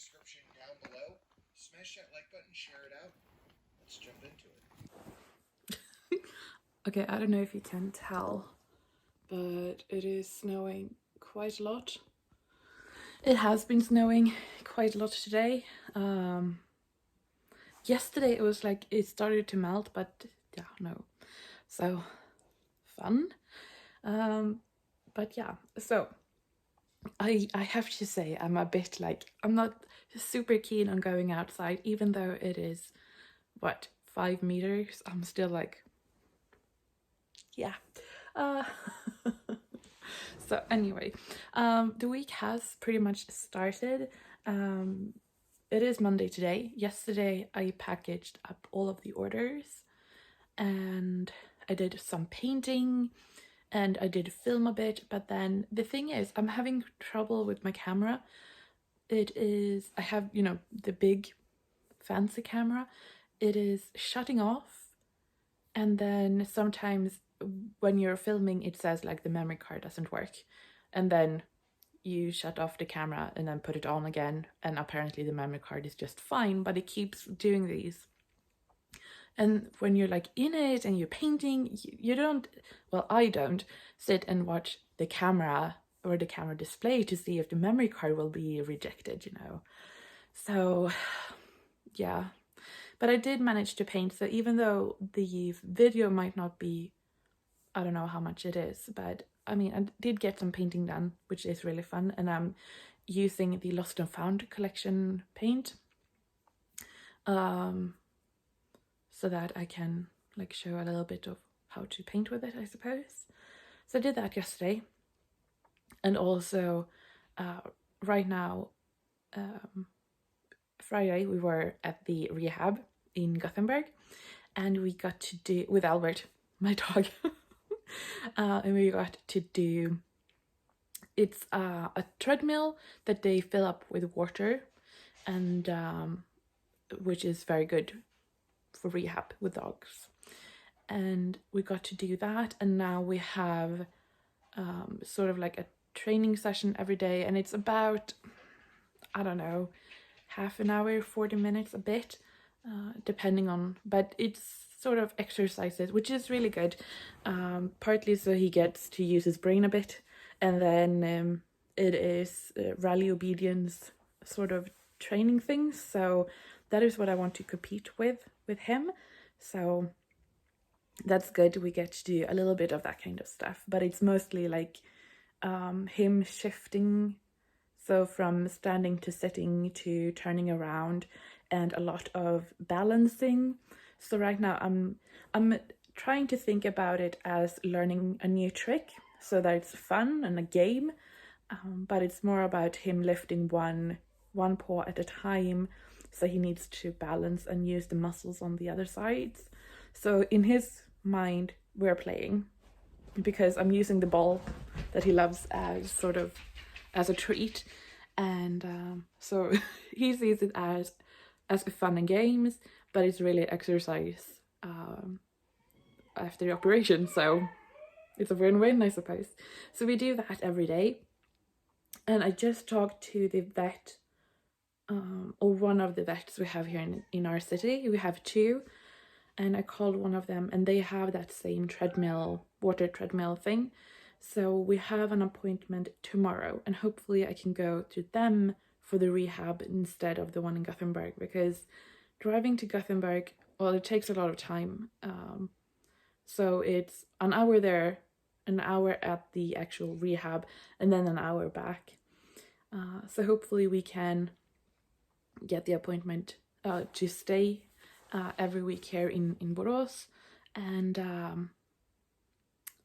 description down below. Smash that like button, share it out. Let's jump into it. Okay, I don't know if you can tell, but it is snowing quite a lot. It has been snowing quite a lot today. Yesterday it was like it started to melt, but yeah, no. So fun. But yeah, so I have to say I'm a bit like, I'm not super keen on going outside, even though it is, what, 5 meters? I'm still like, yeah. Uh, so anyway, the week has pretty much started. It is Monday today. Yesterday I packaged up all of the orders and I did some painting and I did film a bit, but then the thing is I'm having trouble with my camera. I have, the big fancy camera. It is shutting off, and then sometimes when you're filming it says like the memory card doesn't work, and then you shut off the camera and then put it on again, and apparently the memory card is just fine, but it keeps doing these. And when you're like in it and you're painting, you don't, well, I don't sit and watch the camera or the camera display to see if the memory card will be rejected, So yeah, but I did manage to paint. So even though the video might not be, I don't know how much it is, but I mean, I did get some painting done, which is really fun. And I'm using the Lost and Found collection paint, so that I can like show a little bit of how to paint with it, I suppose. So I did that yesterday. And also right now, Friday, we were at the rehab in Gothenburg, and we got to do, with Albert, my dog, and we got to do, it's a treadmill that they fill up with water, and which is very good for rehab with dogs. And we got to do that, and now we have sort of like a training session every day, and it's about, I don't know, half an hour, 40 minutes, a bit, depending on, but it's sort of exercises, which is really good, partly so he gets to use his brain a bit, and then it is rally obedience sort of training things, so that is what I want to compete with him, so that's good. We get to do a little bit of that kind of stuff, but it's mostly like him shifting, so from standing to sitting to turning around, and a lot of balancing. So right now I'm trying to think about it as learning a new trick, so that it's fun and a game, but it's more about him lifting one paw at a time, so he needs to balance and use the muscles on the other sides. So in his mind we're playing, because I'm using the ball that he loves as sort of as a treat, and so he sees it as fun and games, but it's really exercise after the operation, so it's a win-win, I suppose. So we do that every day, and I just talked to the vet, or one of the vets we have here in our city. We have two, and I called one of them, and they have that same treadmill, water treadmill thing. So we have an appointment tomorrow, and hopefully I can go to them for the rehab instead of the one in Gothenburg, because driving to Gothenburg, well, it takes a lot of time. So it's an hour there, an hour at the actual rehab, and then an hour back. So hopefully we can get the appointment to stay every week here in Borås, and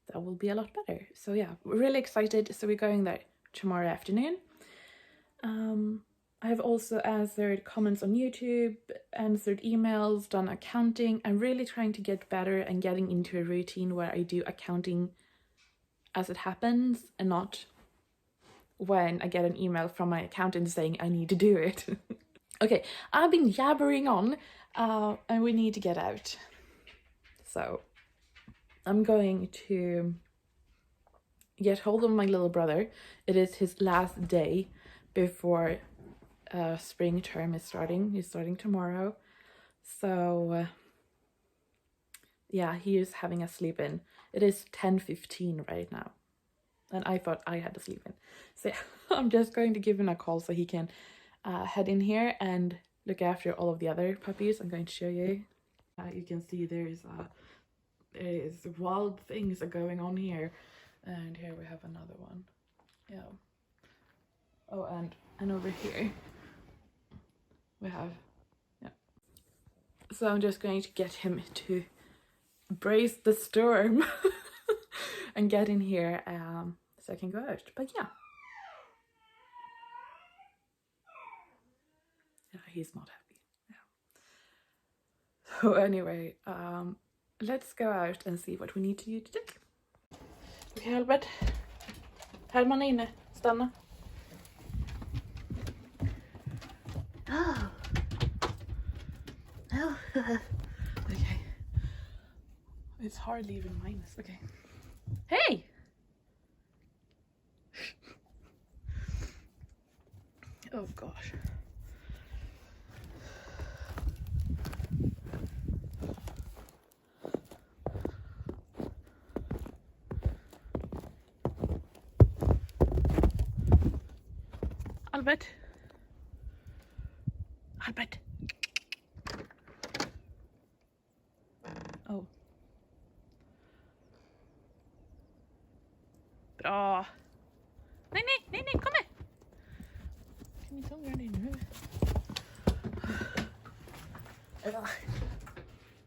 that will be a lot better. So yeah, we're really excited. So we're going there tomorrow afternoon. I have also answered comments on YouTube, answered emails, done accounting. I'm really trying to get better and getting into a routine where I do accounting as it happens, and not when I get an email from my accountant saying I need to do it. Okay, I've been yabbering on, and we need to get out. So I'm going to get hold of my little brother. It is his last day before spring term is starting. He's starting tomorrow. So yeah, he is having a sleep in. It is 10:15 right now. And I thought I had to sleep in. So yeah, I'm just going to give him a call so he can head in here and look after all of the other puppies. I'm going to show you. You can see there's wild things are going on here. And here we have another one. Yeah. Oh, and over here we have, yeah. So I'm just going to get him to brace the storm and get in here so I can go out. But yeah. Yeah, he's not happy. Yeah. So anyway, let's go out and see what we need to do today. Okej, Albert. Herman är inne. Stanna. Oh. Oh. Okay. It's hardly even minus. Okay. Hey! Oh gosh. Albert. Albert. Oh. Bra. Nej, kom här. Kan ni ta mig in nu?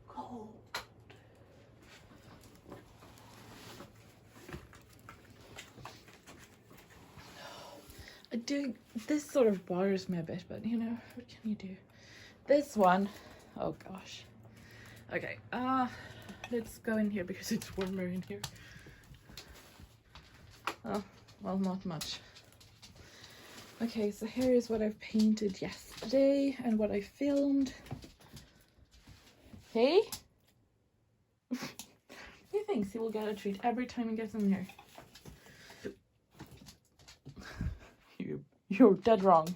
Cold. This sort of bothers me a bit, but you know, what can you do? This one, oh gosh. Okay, let's go in here because it's warmer in here. Oh, well, not much. Okay, so here is what I've painted yesterday and what I filmed. Hey? He thinks he will get a treat every time he gets in here. You're dead wrong.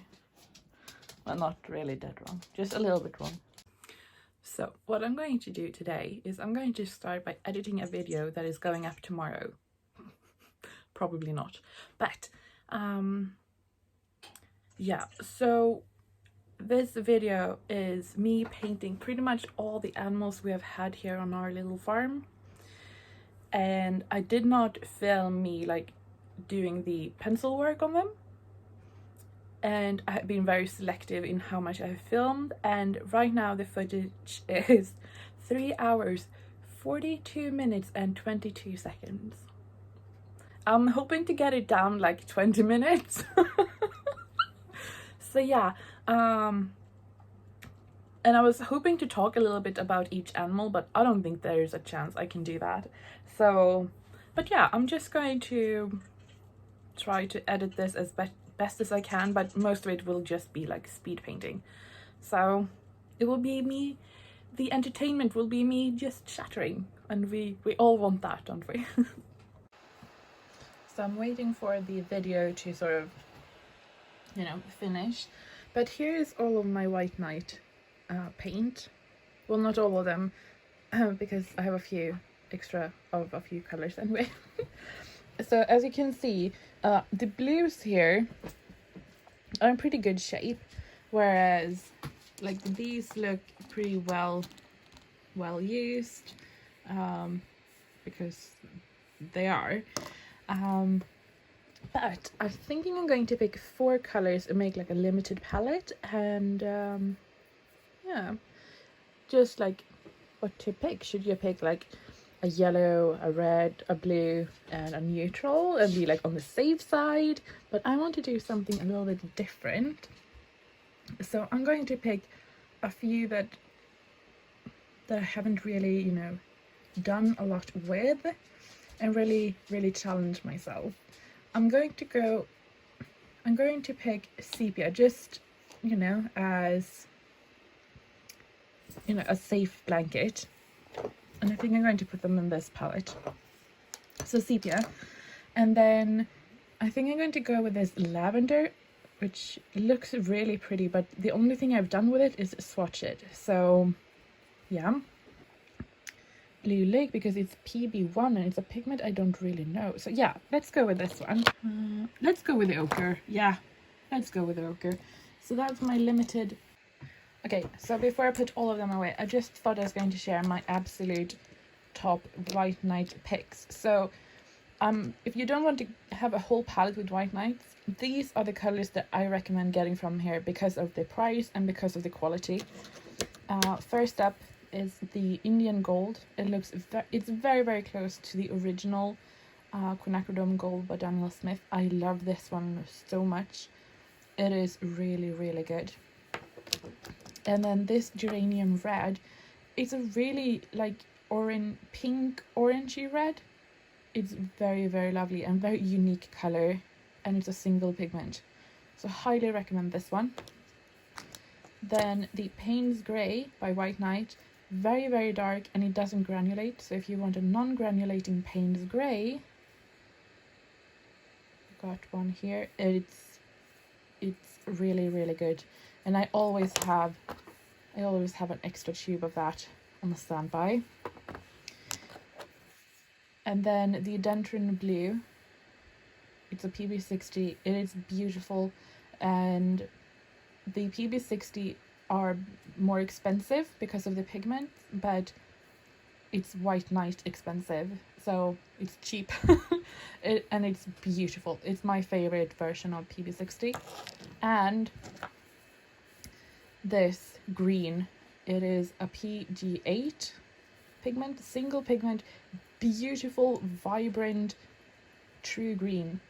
Well, not really dead wrong, just a little bit wrong. So what I'm going to do today is I'm going to start by editing a video that is going up tomorrow. Probably not, but yeah, so this video is me painting pretty much all the animals we have had here on our little farm. And I did not film me like doing the pencil work on them. And I have been very selective in how much I have filmed, and right now the footage is 3 hours 42 minutes and 22 seconds. I'm hoping to get it down like 20 minutes. So yeah, and I was hoping to talk a little bit about each animal, but I don't think there's a chance I can do that. So, but yeah, I'm just going to try to edit this as best as I can, but most of it will just be like speed painting. So it will be me, the entertainment will be me just chattering, and we all want that, don't we? So I'm waiting for the video to sort of, you know, finish. But here's all of my White Knight paint. Well, not all of them, because I have a few extra of a few colors anyway. So as you can see, the blues here are in pretty good shape, whereas like these look pretty well used, because they are. But I'm thinking I'm going to pick 4 colors and make like a limited palette, and yeah, just like what to pick. Should you pick like a yellow, a red, a blue, and a neutral, and be like on the safe side? But I want to do something a little bit different, so I'm going to pick a few that I haven't really, you know, done a lot with, and really challenge myself. I'm going to pick sepia, just, you know, as, you know, a safe blanket. And I think I'm going to put them in this palette. So sepia. And then I think I'm going to go with this lavender which looks really pretty, but the only thing I've done with it is swatch it. So yeah, Blue Lake, because it's PB1 and it's a pigment I don't really know. So yeah, let's go with this one. Let's go with the ochre. Yeah, let's go with the ochre. So that's my limited. Okay, so before I put all of them away, I just thought I was going to share my absolute top White Knight picks. So if you don't want to have a whole palette with White Knights, these are the colors that I recommend getting from here because of the price and because of the quality. First up is the Indian Gold. It's very, very close to the original Quinacridone Gold by Daniel Smith. I love this one so much. It is really, really good. And then this Geranium Red, it's a really like pink orangey red. It's very, very lovely and very unique color, and it's a single pigment. So highly recommend this one. Then the Payne's Grey by White Knight, very, very dark, and it doesn't granulate. So if you want a non-granulating Payne's Grey, got one here. It's really, really good, and I always have an extra tube of that on the standby. And then the Dendron Blue, it's a PB60. It is beautiful, and the PB60 are more expensive because of the pigment, but it's White Knight expensive, so it's cheap. And it's beautiful. It's my favorite version of PB60. And this green, it is a PG8 pigment, single pigment, beautiful, vibrant, true green.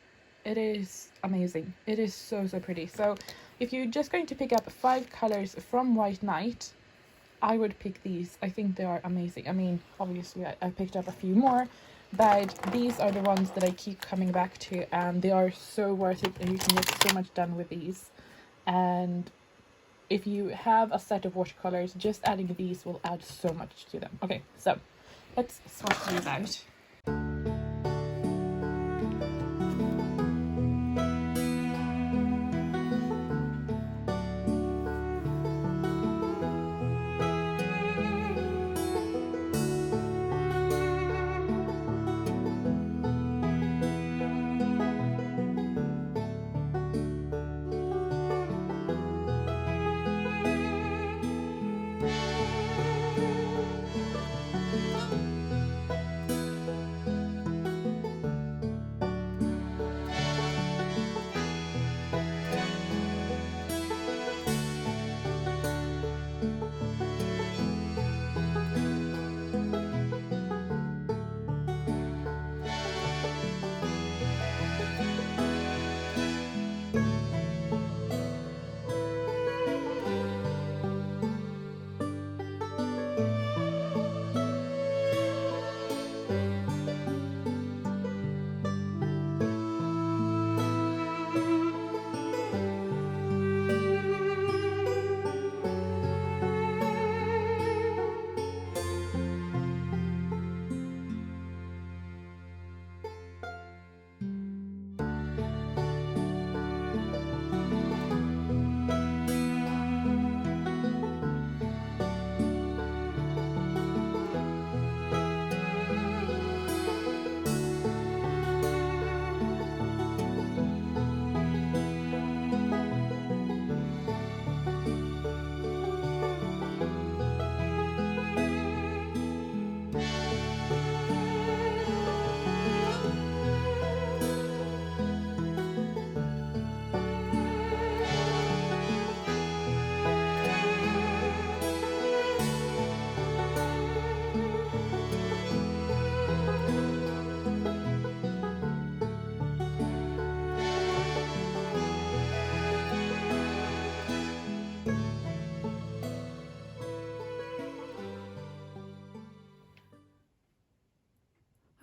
It is amazing. It is so, so pretty. So if you're just going to pick up 5 colors from White Knight, I would pick these. I think they are amazing. I mean, obviously I picked up a few more, but these are the ones that I keep coming back to, and they are so worth it, and you can get so much done with these. And if you have a set of watercolors, just adding these will add so much to them. Okay, so let's swatch these out.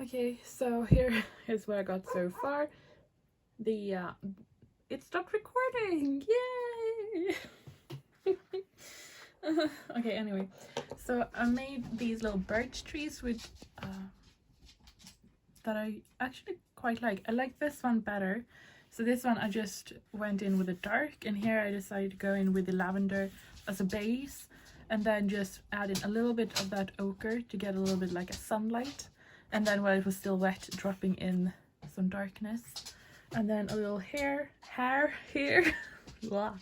Okay, so here's what I got so far. It stopped recording! Yay! Okay, anyway, so I made these little birch trees with that I actually quite like. I like this one better So this one I just went in with the dark, and here I decided to go in with the lavender as a base, and then just add in a little bit of that ochre to get a little bit like a sunlight, and then while it was still wet, dropping in some darkness, and then a little hair here. Blah.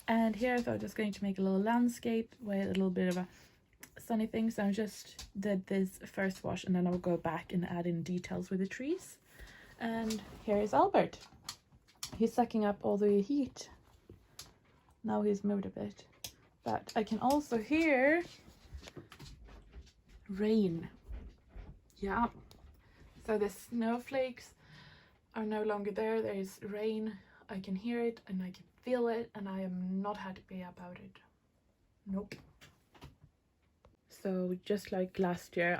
And here I thought I was going to make a little landscape with a little bit of a sunny thing, so I just did this first wash, and then I'll go back and add in details with the trees. And here is Albert. He's sucking up all the heat. Now he's moved a bit, but I can also hear rain. Yeah, so the snowflakes are no longer there. There is rain. I can hear it and I can feel it, and I am not happy about it. Nope. So just like last year,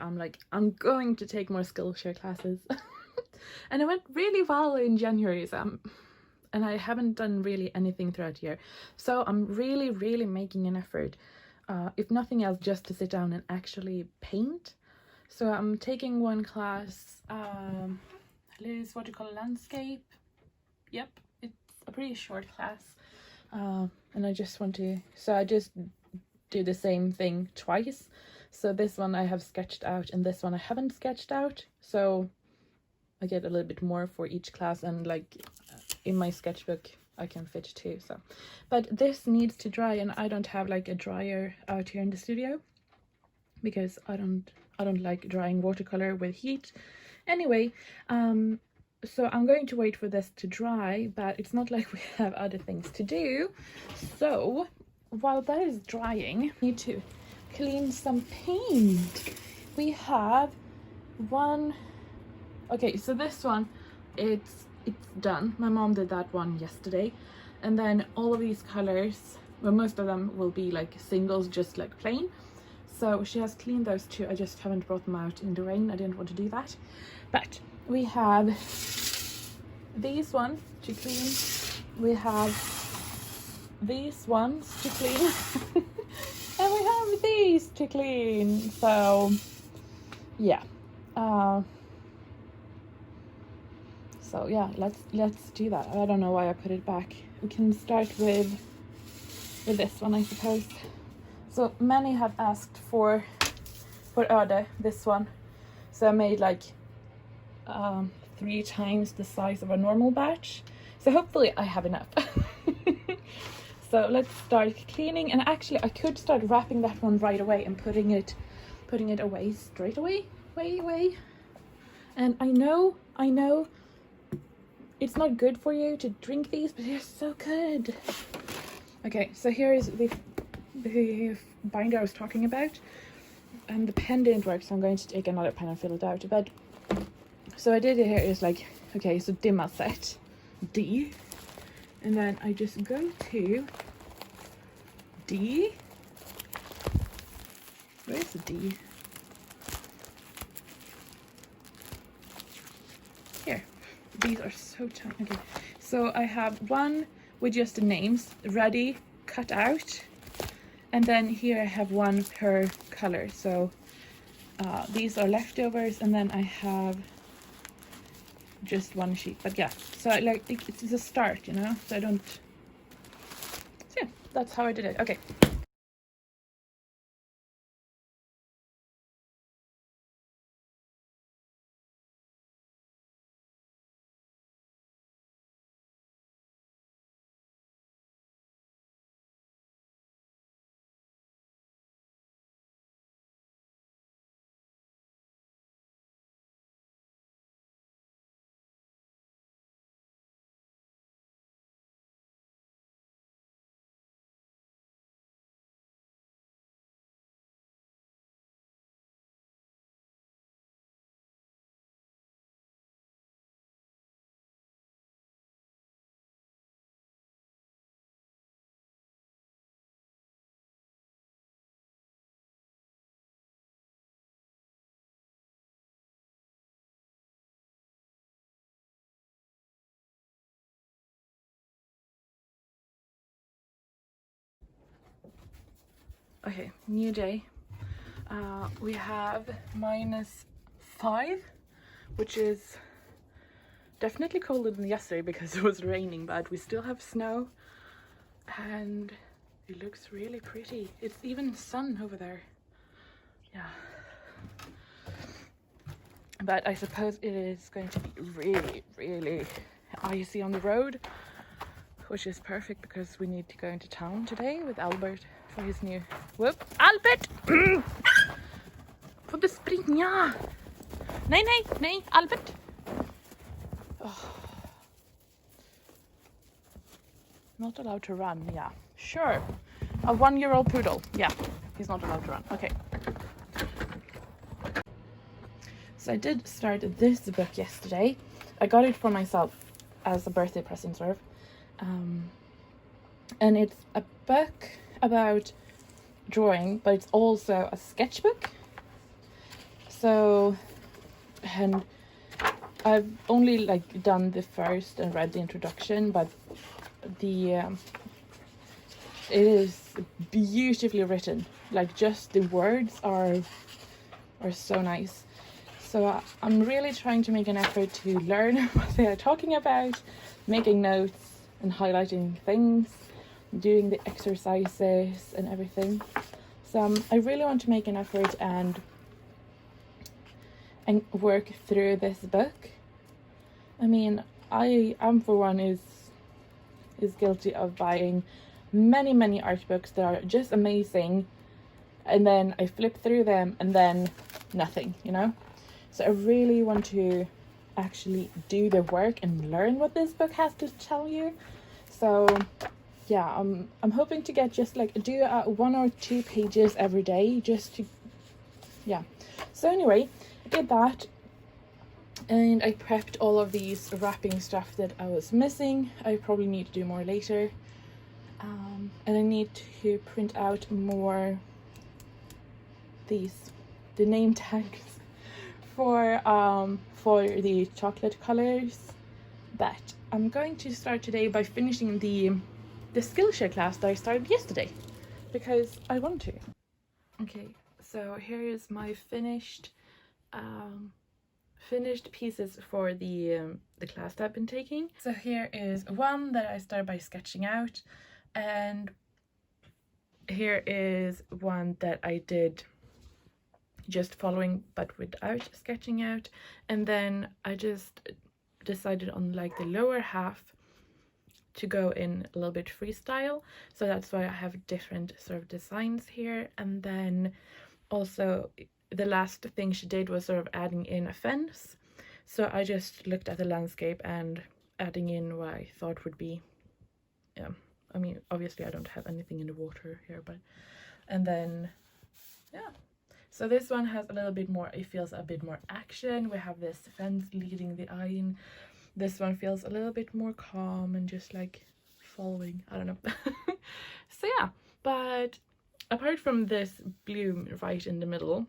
I'm going to take more Skillshare classes. And it went really well in January, so and I haven't done really anything throughout the year. So I'm really making an effort, if nothing else, just to sit down and actually paint. So I'm taking one class, Liz, what do you call it, landscape? Yep, it's a pretty short class. And I just want to, so I just do the same thing twice. So this one I have sketched out, and this one I haven't sketched out. So I get a little bit more for each class, and like in my sketchbook I can fit two. So, but this needs to dry, and I don't have like a dryer out here in the studio because I don't like drying watercolor with heat. Anyway, so I'm going to wait for this to dry, but it's not like we have other things to do. So while that is drying, I need to clean some paint. We have one. Okay, so this one, it's done. My mom did that one yesterday, and then all of these colors, well, most of them will be like singles, just like plain. So she has cleaned those two. I just haven't brought them out in the rain. I didn't want to do that. But we have these ones to clean. We have these ones to clean. And we have these to clean. So yeah. So yeah, let's do that. I don't know why I put it back. We can start with this one, I suppose. So many have asked for Öde, this one. So I made like 3 times the size of a normal batch. So hopefully I have enough. So let's start cleaning, and actually I could start wrapping that one right away and putting it away straight away. Way. And I know it's not good for you to drink these, but they're so good. Okay, so here is the binder I was talking about, and the pen didn't work, so I'm going to take another pen and fill it out. But so I did it here is like, okay, so dimmer set D, and then I just go to D. Where's the D? Here. These are so tiny. Okay, so I have one with just the names ready, cut out, and then here I have one per color. So these are leftovers, and then I have just one sheet. But yeah, so like it's a start, you know, so I don't. So yeah, that's how I did it. Okay. Okay, new day. We have -5, which is definitely colder than yesterday because it was raining, but we still have snow and it looks really pretty. It's even sun over there. Yeah. But I suppose it is going to be really, really icy on the road, which is perfect because we need to go into town today with Albert for his new... Whoop! Albert! Får du springa? Nej, nej, nej, Albert! Oh. Not allowed to run, yeah. Sure. A 1-year-old poodle. Yeah, he's not allowed to run. Okay. So I did start this book yesterday. I got it for myself as a birthday present, sort of. And it's a book about drawing, but it's also a sketchbook. So, and I've only like done the first and read the introduction, but the it is beautifully written. Like just the words are so nice. So I'm really trying to make an effort to learn what they are talking about, making notes and highlighting things, doing the exercises and everything. So I really want to make an effort and work through this book. I mean, I am for one is guilty of buying many art books that are just amazing, and then I flip through them and then nothing, you know? So I really want to actually do the work and learn what this book has to tell you. So yeah, I'm hoping to get just like do 1 or 2 pages every day, just to, yeah. So anyway, I did that, and I prepped all of these wrapping stuff that I was missing. I probably need to do more later, and I need to print out more the name tags for the chocolate colors. But I'm going to start today by finishing the Skillshare class that I started yesterday because I want to. Okay, so here is my finished pieces for the class that I've been taking. So here is one that I started by sketching out, and here is one that I did just following but without sketching out, and then I just decided on like the lower half to go in a little bit freestyle, so that's why I have different sort of designs here. And then also the last thing she did was sort of adding in a fence, so I just looked at the landscape and adding in what I thought would be, yeah, I mean obviously I don't have anything in the water here, but, and then yeah. So this one has a little bit more, it feels a bit more action. We have this fence leading the eye in. This one feels a little bit more calm and just like following, I don't know. So yeah, but apart from this bloom right in the middle,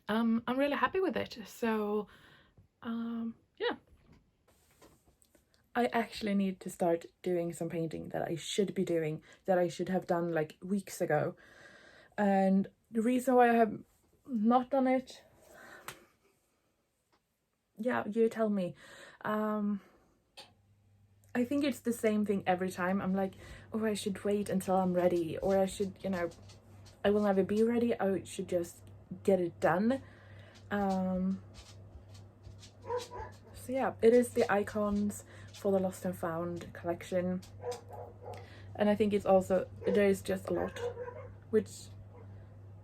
I'm really happy with it. So yeah. I actually need to start doing some painting that I should be doing, that I should have done like weeks ago. And the reason why I have not done it, yeah, you tell me. I think it's the same thing every time. I'm like, oh, I should wait until I'm ready, or I should, you know, I will never be ready. I should just get it done. So yeah, it is the icons for the Lost and Found collection, and I think it's also, there is just a lot, which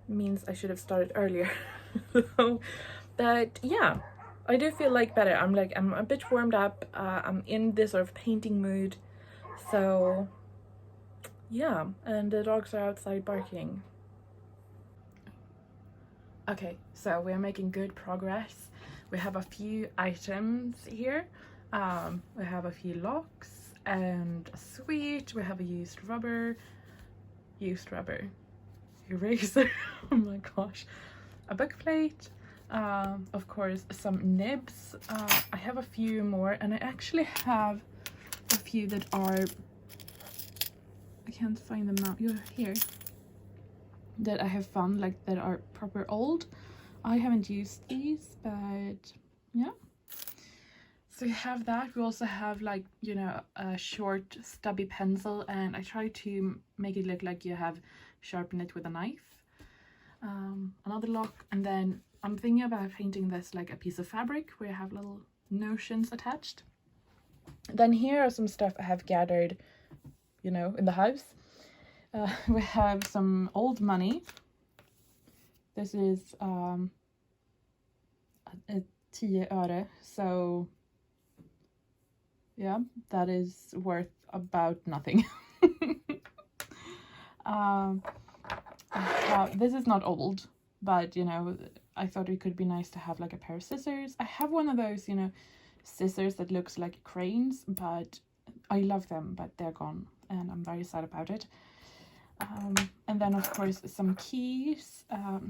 means I should have started earlier. But yeah, I do feel like better. I'm a bit warmed up. I'm in this sort of painting mood. So yeah, and the dogs are outside barking. Okay, so we're making good progress. We have a few items here. We have a few locks and a sweet. We have a used rubber, eraser. Oh my gosh, a book plate. Of course, some nibs. I have a few more, and I actually have a few that are, I can't find them now. You're here. That I have found, like, that are proper old. I haven't used these, but yeah. So we have that. We also have like, you know, a short stubby pencil, and I try to make it look like you have sharpened it with a knife. Another lock, and then I'm thinking about painting this like a piece of fabric where I have little notions attached. Then here are some stuff I have gathered, you know, in the house. We have some old money. This is a 10 öre, so yeah, that is worth about nothing. This is not old, but you know, I thought it could be nice to have like a pair of scissors. I have one of those, you know, scissors that looks like cranes, but I love them, but they're gone, and I'm very sad about it. And then of course some keys.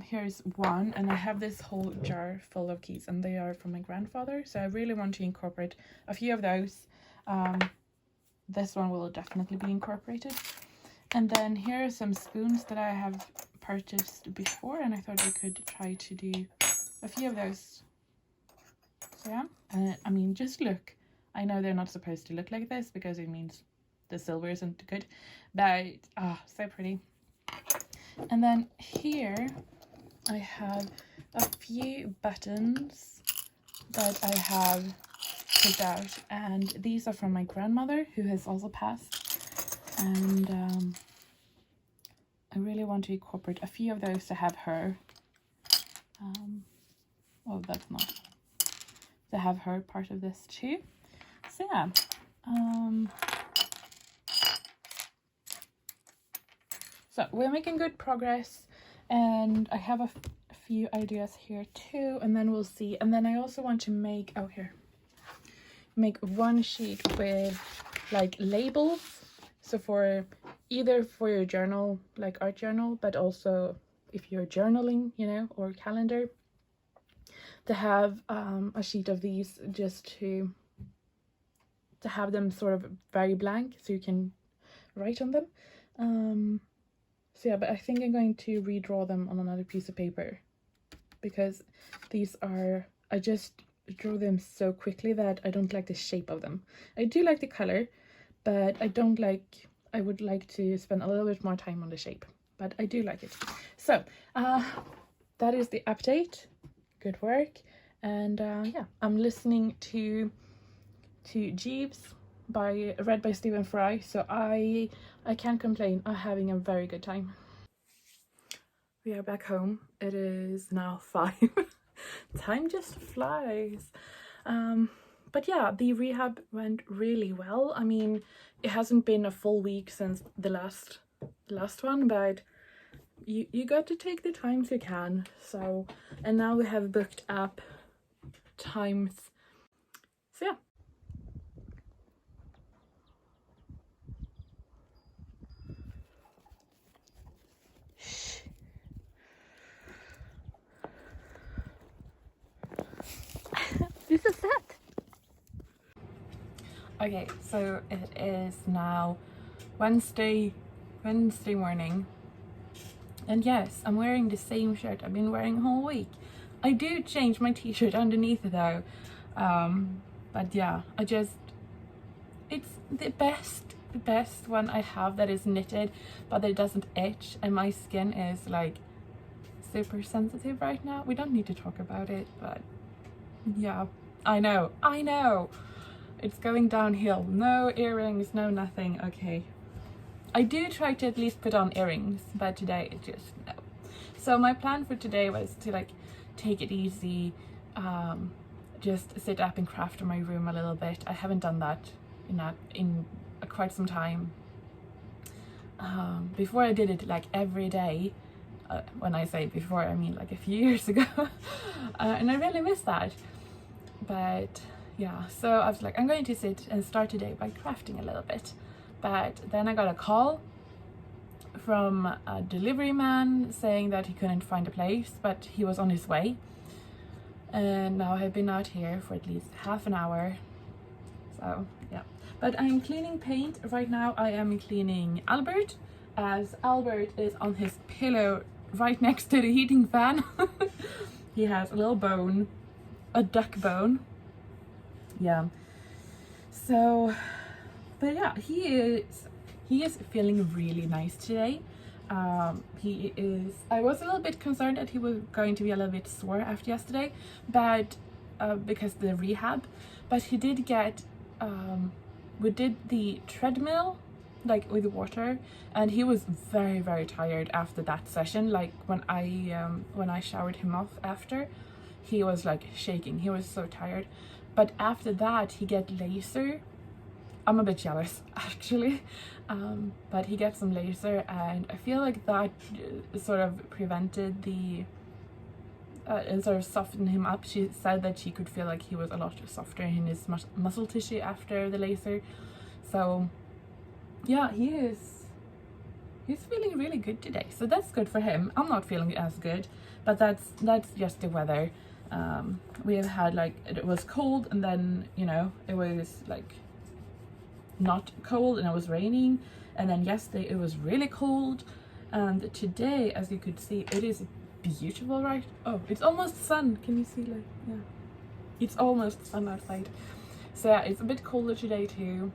Here's one, and I have this whole jar full of keys, and they are from my grandfather, so I really want to incorporate a few of those. This one will definitely be incorporated. And then here are some spoons that I have purchased before, and I thought I could try to do a few of those. So yeah, and I mean, just look. I know they're not supposed to look like this because it means the silver isn't good, but so pretty. And then here I have a few buttons that I have picked out, and these are from my grandmother, who has also passed, and I really want to incorporate a few of those to have her oh, that's not, to have her part of this too. So yeah, so we're making good progress, and I have a few ideas here too, and then we'll see. And then I also want to make, oh here, make one sheet with like labels, so for either for your journal, like art journal, but also if you're journaling, you know, or calendar, to have a sheet of these, just to have them sort of very blank so you can write on them. So yeah, but I think I'm going to redraw them on another piece of paper, because these are, I just drew them so quickly that I don't like the shape of them. I do like the color, but I would like to spend a little bit more time on the shape, but I do like it. So that is the update. Good work. And yeah, I'm listening to Jeeves read by Stephen Fry, so I can't complain. I'm having a very good time. We are back home. It is now 5. Time just flies. But yeah, the rehab went really well. I mean, it hasn't been a full week since the last one, but you got to take the times you can. So, and now we have booked up times. So yeah. This is it. Okay, so it is now Wednesday morning, and yes, I'm wearing the same shirt I've been wearing the whole week. I do change my t-shirt underneath it though, but yeah, it's the best one I have that is knitted, but it doesn't itch, and my skin is like super sensitive right now. We don't need to talk about it, but yeah, I know, it's going downhill. No earrings, no nothing. Okay, I do try to at least put on earrings, but today it just no. So my plan for today was to like take it easy, just sit up and craft in my room a little bit. I haven't done that in quite some time. Before I did it like every day. When I say before, I mean like a few years ago. And I really miss that. But yeah, so I was like, I'm going to sit and start today by crafting a little bit. But then I got a call from a delivery man saying that he couldn't find a place, but he was on his way. And now I've been out here for at least half an hour. So yeah, but I'm cleaning paint right now. I am cleaning Albert, as Albert is on his pillow right next to the heating fan. He has a little bone, a duck bone. Yeah, So, but yeah, he is feeling really nice today. He is. I was a little bit concerned that he was going to be a little bit sore after yesterday, but because the rehab, but he did get. We did the treadmill, like with water, and he was very tired after that session. Like when I showered him off after, he was like shaking. He was so tired. But after that, he get laser. I'm a bit jealous actually, but he gets some laser, and I feel like that sort of prevented the and sort of softened him up. She said that she could feel like he was a lot softer in his muscle tissue after the laser. So yeah, he's feeling really good today, so that's good for him. I'm not feeling as good, but that's just the weather. We have had, like, it was cold, and then, you know, it was like not cold and it was raining, and then yesterday it was really cold, and today, as you could see, it is beautiful, right? Oh, it's almost sun. Can you see? Like, yeah, it's almost sun outside. So yeah, it's a bit colder today too.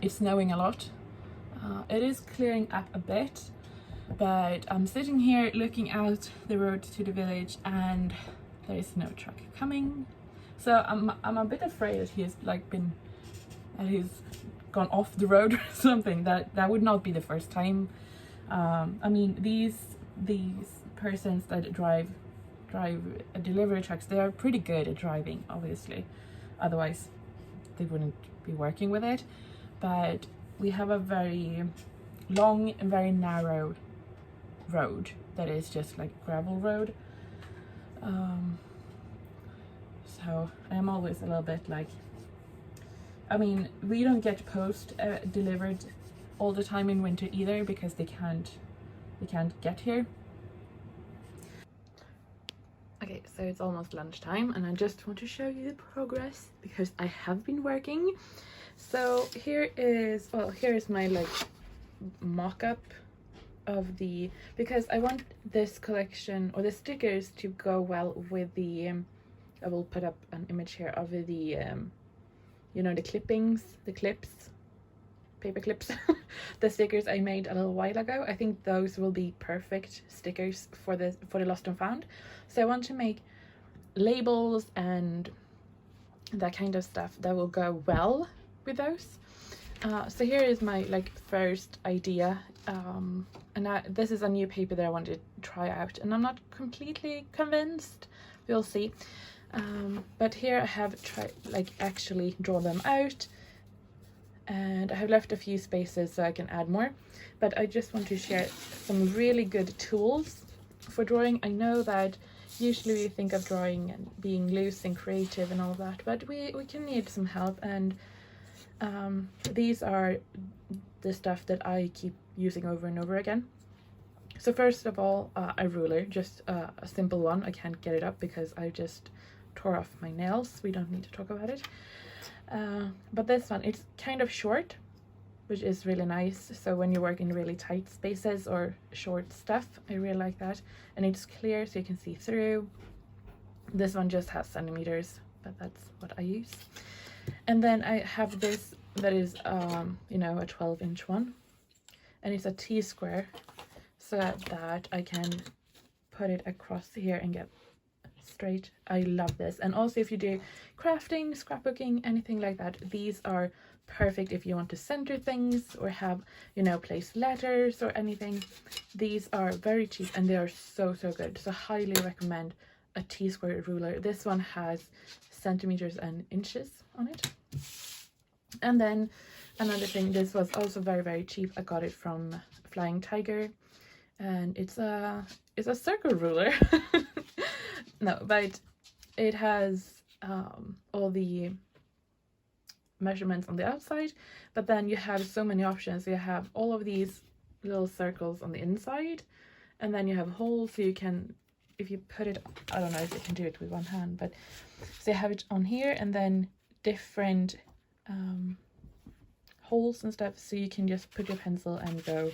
It's snowing a lot. It is clearing up a bit, but I'm sitting here looking out the road to the village, and there is no truck coming. So I'm a bit afraid that he's gone off the road or something. That would not be the first time. I mean, these persons that drive delivery trucks, they are pretty good at driving, obviously, otherwise they wouldn't be working with it. But we have a very long and very narrow road that is just like gravel road. So I'm always a little bit like, I mean, we don't get post delivered all the time in winter either, because they can't get here. Okay, so it's almost lunchtime, and I just want to show you the progress because I have been working. So here is my like mock-up of the, because I want this collection or the stickers to go well with the I will put up an image here of the you know, the clippings, the clips, paper clips, the stickers I made a little while ago. I think those will be perfect stickers for the lost and found. So I want to make labels and that kind of stuff that will go well with those. So here is my like first idea, and this is a new paper that I want to try out, and I'm not completely convinced. We'll see. But here I have tried actually draw them out, and I have left a few spaces so I can add more, but I just want to share some really good tools for drawing. I know that usually we think of drawing and being loose and creative and all that, but we can need some help, and these are the stuff that I keep using over and over again. So first of all, a ruler, just a simple one. I can't get it up because I just tore off my nails. We don't need to talk about it. But this one, it's kind of short, which is really nice. So when you work in really tight spaces or short stuff, I really like that. And it's clear so you can see through. This one just has centimeters, but that's what I use. And then I have this that is, you know, a 12-inch one, and it's a T-square, so that I can put it across here and get straight. I love this. And also if you do crafting, scrapbooking, anything like that, these are perfect if you want to center things or have, you know, place letters or anything. These are very cheap and they are so good. So highly recommend a T-square ruler. This one has centimeters and inches on it. And then another thing, this was also very cheap. I got it from Flying Tiger, and it's a circle ruler. No, but it has all the measurements on the outside, but then you have so many options. You have all of these little circles on the inside, and then you have holes, so you can, if you put it, I don't know if you can do it with one hand, but so you have it on here, and then different holes and stuff, so you can just put your pencil and go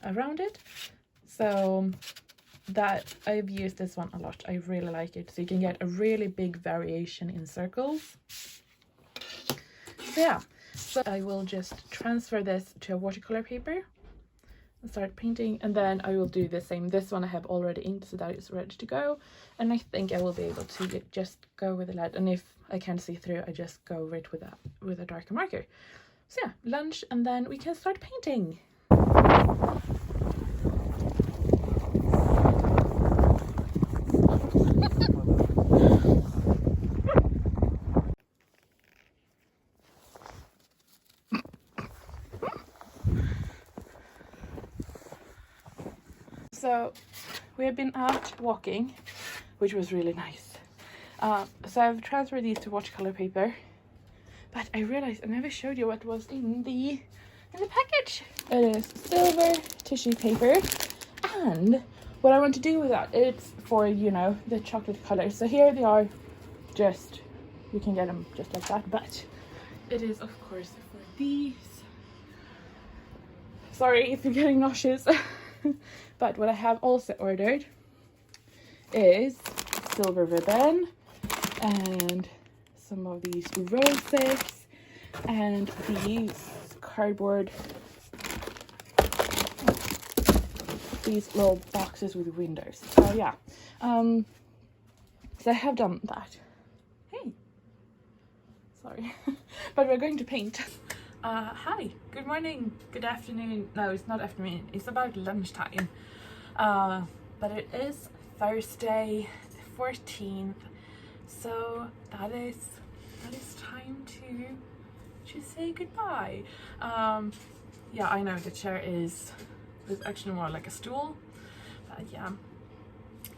around it. So that I've used this one a lot. I really like it. So you can get a really big variation in circles. yeah, so I will just transfer this to a watercolor paper and start painting, and then I will do the same. This one I have already inked, so that is ready to go, and I think I will be able to just go with the lead, and if I can't see through, I just go over it with a darker marker. So yeah, lunch, and then we can start painting. So we have been out walking, which was really nice. So I've transferred these to watercolor paper, but I realized I never showed you what was in the package. It is silver tissue paper, and what I want to do with that, it's for, you know, the chocolate colors. So here they are, just, you can get them just like that, but it is of course for these. Sorry if you're getting nauseous. But what I have also ordered is silver ribbon and some of these roses and these cardboard, these little boxes with windows. So yeah, so I have done that. Hey, sorry. But we're going to paint. Hi, good morning, good afternoon. No, it's not afternoon, it's about lunchtime. But it is Thursday the 14th, so that is time to say goodbye. Yeah, I know the chair is actually more like a stool, but yeah.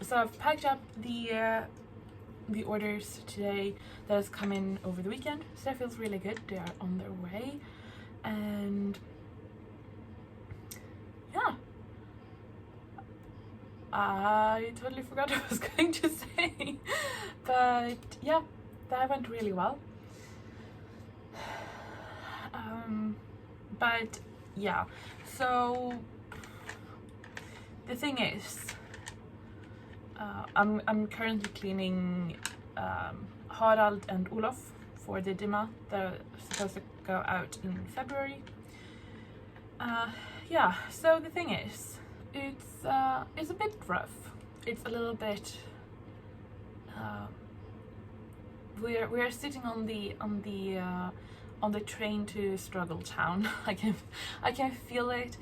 So I've packed up the orders today that has come in over the weekend, so that feels really good. They are on their way, and yeah, I totally forgot what I was going to say, but yeah, that went really well. But yeah, so the thing is, I'm currently cleaning Harald and Olof for the Dima. They're supposed to go out in February. Yeah, so the thing is, it's a bit rough. It's a little bit. We're sitting on the train to struggle town. I can feel it.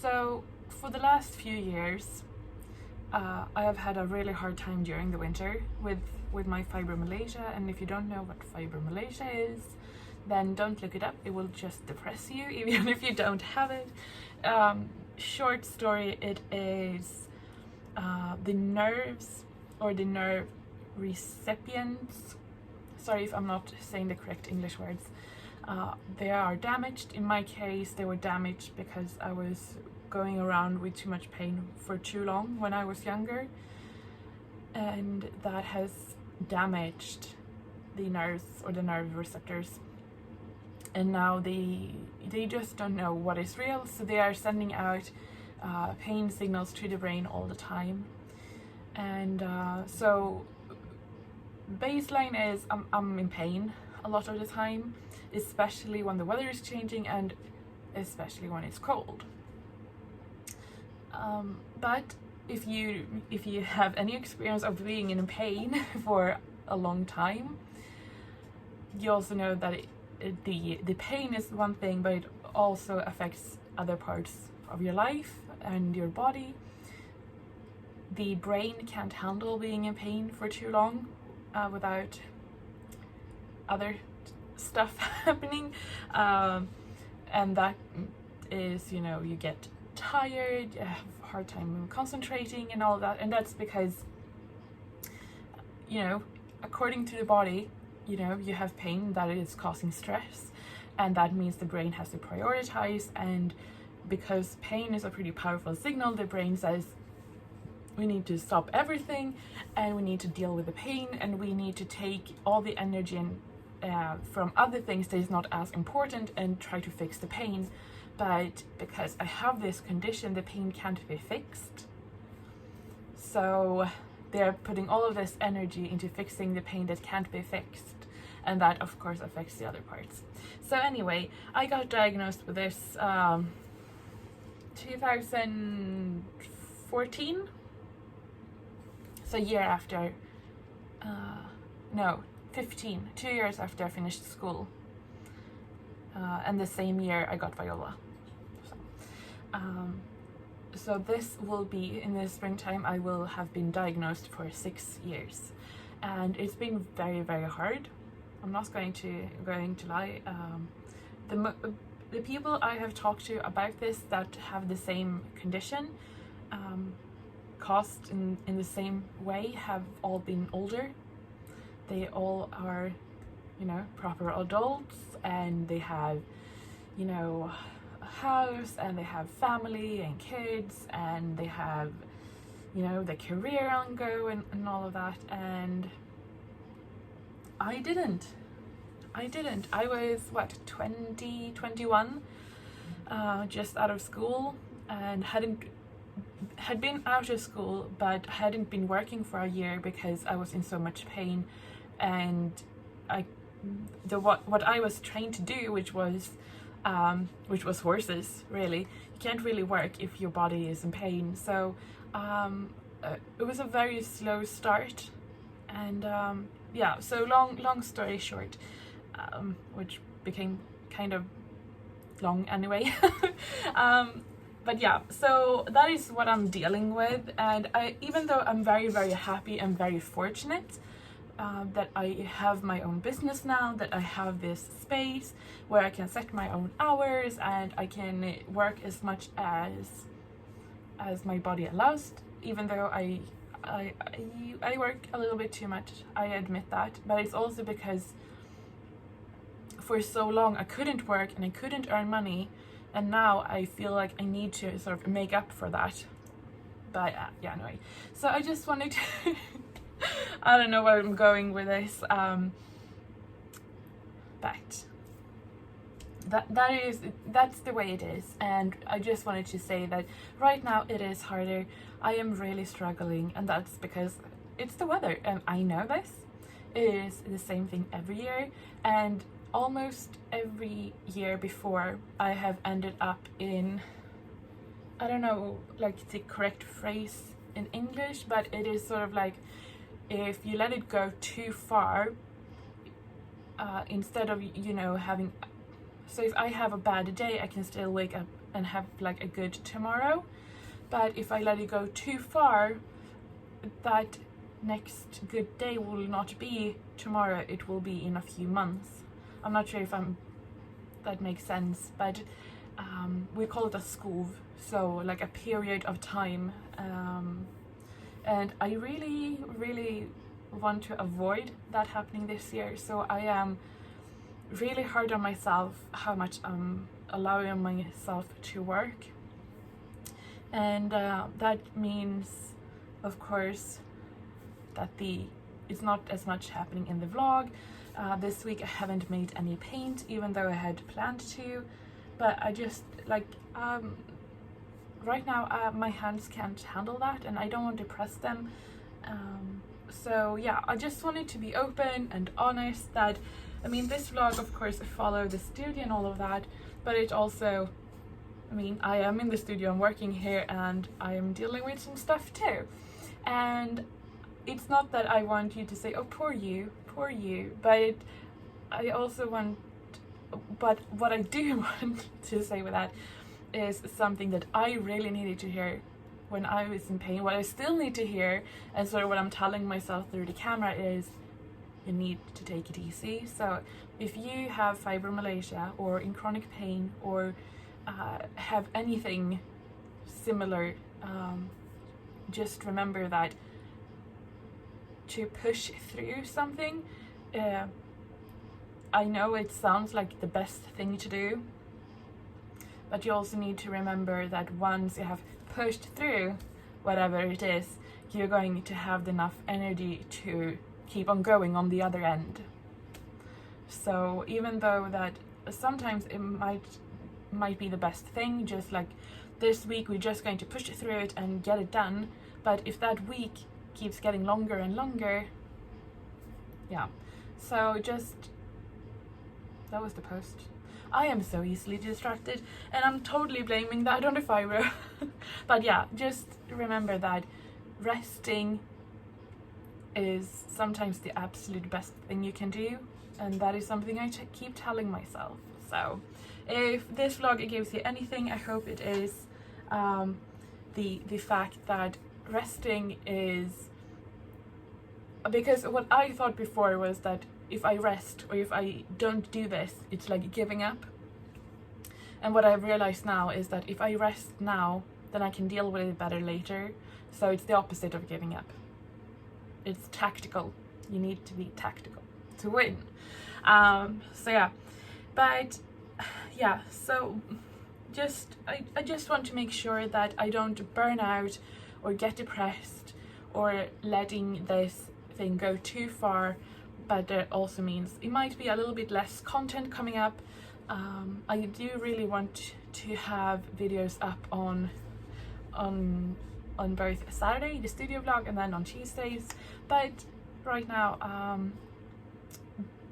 So for the last few years, I have had a really hard time during the winter with my fibromyalgia, and if you don't know what fibromyalgia is, then don't look it up. It will just depress you even if you don't have it. Short story, it is the nerves or the nerve recipients. Sorry if I'm not saying the correct English words. They are damaged. In my case, they were damaged because I was going around with too much pain for too long when I was younger, and that has damaged the nerves or the nerve receptors, and now they just don't know what is real, so they are sending out pain signals to the brain all the time. And so baseline is I'm in pain a lot of the time, especially when the weather is changing and especially when it's cold. But if you have any experience of being in pain for a long time, you also know that the pain is one thing, but it also affects other parts of your life and your body. The brain can't handle being in pain for too long without other stuff happening, and that is, you know, you get tired, you have a hard time concentrating and all that, and that's because, you know, according to the body, you know, you have pain that is causing stress, and that means the brain has to prioritize, and because pain is a pretty powerful signal, the brain says we need to stop everything and we need to deal with the pain, and we need to take all the energy from other things that is not as important and try to fix the pain. But because I have this condition, the pain can't be fixed, so they're putting all of this energy into fixing the pain that can't be fixed, and that of course affects the other parts. So anyway, I got diagnosed with this 2014, so a year after, no, 15, 2 years after I finished school, and the same year I got viola. So this will be, in the springtime, I will have been diagnosed for 6 years, and it's been very, very hard. I'm not going to lie. The people I have talked to about this that have the same condition, caused in the same way, have all been older. They all are, you know, proper adults, and they have, you know, a house, and they have family and kids, and they have, you know, the career on go and all of that. And I didn't. I was, what, 20, 21, just out of school, and had been out of school, but hadn't been working for a year because I was in so much pain. And what I was trained to do, which was horses, really. You can't really work if your body is in pain. So it was a very slow start, and yeah. So long story short, which became kind of long anyway. But yeah, so that is what I'm dealing with, and even though I'm very, very happy and very fortunate that I have my own business now, that I have this space where I can set my own hours and I can work as much as my body allows, even though I work a little bit too much, I admit that, but it's also because for so long I couldn't work and I couldn't earn money, and now I feel like I need to sort of make up for that. But yeah, anyway, so I just wanted to I don't know where I'm going with this, but that's the way it is. And I just wanted to say that right now it is harder. I am really struggling, and that's because it's the weather, and I know this. It is the same thing every year, and almost every year before I have ended up in, I don't know like the correct phrase in English, but it is sort of like, if you let it go too far, instead of, you know, having, so if I have a bad day, I can still wake up and have like a good tomorrow, but if I let it go too far, that next good day will not be tomorrow, it will be in a few months. I'm not sure if that makes sense, but we call it a skov, so like a period of time. And I really, really want to avoid that happening this year. So I am really hard on myself how much I'm allowing myself to work. And that means, of course, that it's not as much happening in the vlog. This week I haven't made any paint, even though I had planned to. But I just, like, right now my hands can't handle that, and I don't want to press them. So yeah, I just wanted to be open and honest that, I mean, this vlog of course followed the studio and all of that, but it also, I mean, I am in the studio, I'm working here, and I am dealing with some stuff too. And it's not that I want you to say, oh, poor you, but I also want, but what I do want to say with that is something that I really needed to hear when I was in pain. What I still need to hear, and sort of what I'm telling myself through the camera, is you need to take it easy. So if you have fibromyalgia or in chronic pain, or have anything similar, just remember that to push through something, I know it sounds like the best thing to do, but you also need to remember that once you have pushed through whatever it is, you're going to have enough energy to keep on going on the other end. So even though that sometimes it might be the best thing, just like this week we're just going to push through it and get it done, but if that week keeps getting longer and longer, yeah, so just that was the post. I am so easily distracted, and I'm totally blaming that on the fibro. But yeah, just remember that resting is sometimes the absolute best thing you can do, and that is something I keep telling myself. So if this vlog gives you anything, I hope it is the fact that resting is, because what I thought before was that if I rest or if I don't do this, it's like giving up. And what I've realized now is that if I rest now, then I can deal with it better later. So it's the opposite of giving up. It's tactical. You need to be tactical to win. So yeah, but yeah, so I just want to make sure that I don't burn out or get depressed or letting this thing go too far. But that also means it might be a little bit less content coming up. I do really want to have videos up on both Saturday, the studio vlog, and then on Tuesdays. But right now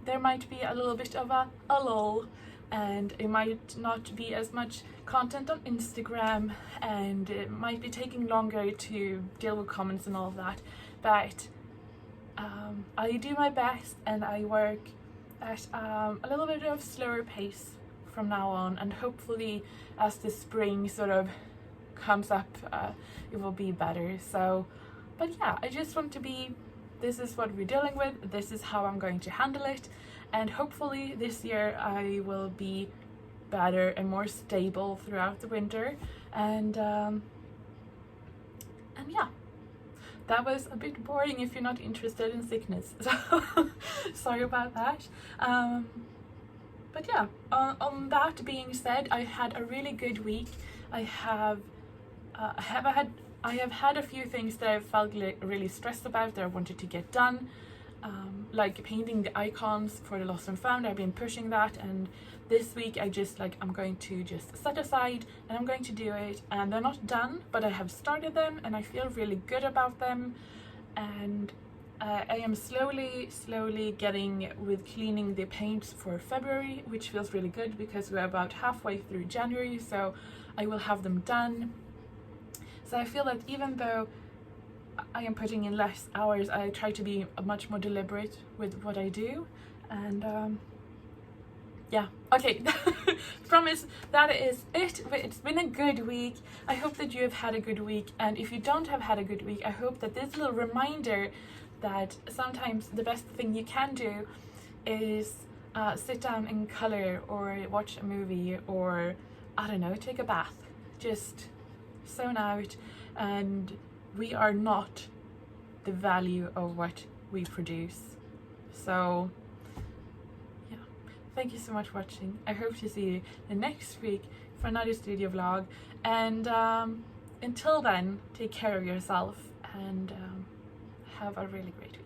there might be a little bit of a lull, and it might not be as much content on Instagram, and it might be taking longer to deal with comments and all of that. But I do my best, and I work at a little bit of slower pace from now on, and hopefully as the spring sort of comes up, it will be better. So, but yeah, I just want to be, this is what we're dealing with, this is how I'm going to handle it, and hopefully this year I will be better and more stable throughout the winter. And yeah, that was a bit boring if you're not interested in sickness, so sorry about that. But yeah, on that being said, I had a really good week. I have had a few things that I felt really stressed about that I wanted to get done, like painting the icons for the Lost and Found. I've been pushing that, and this week I'm going to just set aside and I'm going to do it. And they're not done, but I have started them and I feel really good about them. And I am slowly getting with cleaning the paints for February, which feels really good because we're about halfway through January, so I will have them done. So I feel that even though I am putting in less hours, I try to be much more deliberate with what I do. And yeah, okay. Promise that is it. It's been a good week. I hope that you have had a good week, and if you don't have had a good week, I hope that this little reminder that sometimes the best thing you can do is sit down and color, or watch a movie, or I don't know, take a bath, just zone out. And we are not the value of what we produce. So yeah, thank you so much for watching. I hope to see you the next week for another studio vlog, and until then, take care of yourself and have a really great week.